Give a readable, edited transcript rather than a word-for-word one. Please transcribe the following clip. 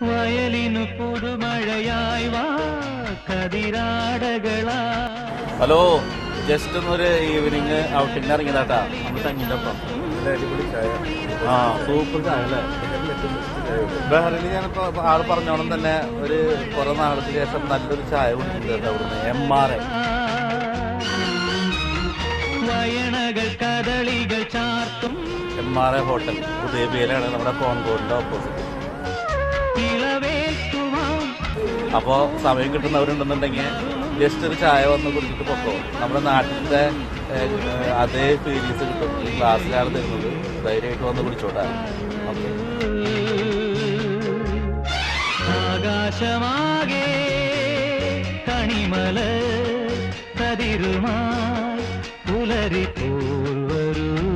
വയലിനു പുതുമഴയായി വാ കതിരാടകളാ. Hello, just ഒന്നൊരു evening ഔട്ടിങ്ങിന് ഇറങ്ങിയതാട്ടാ. നമ്മൾ തങ്ങിന്റെ ഒപ്പം സൂപ്പർ ചായ അല്ലേ. ബഹ്റിൽ ഞാനിപ്പോ ആള് പറഞ്ഞോണം തന്നെ ഒരു കുറെ നാളത്തിന് ശേഷം നല്ലൊരു ചായ കുടിക്കുന്നത് അവിടുന്ന് MRA വയണകൾ കദളികൾ ചാർത്തും MRA ഹോട്ടൽ ഉദയബിയിലാണ്, നമ്മുടെ കോൺകോറിന്റെ ഓപ്പോസിറ്റ്. അപ്പോ സമയം കിട്ടുന്നവരുണ്ടെന്നുണ്ടെങ്കിൽ ജസ്റ്റ് ഒരു ചായ വന്ന് കുടിച്ചിട്ട് പൊക്കോ. നമ്മുടെ നാട്ടിലത്തെ അതേ ഫീലിങ്സ് കിട്ടും. ഈ ഗ്ലാസ്സിലാണ് തരുന്നത്. ധൈര്യമായിട്ട് വന്ന് കുടിച്ചോട്ടെ. ഓക്കെ. ആകാശമാകെ കണിമല കതിരുമായി പുലരി പോൽ വരൂ.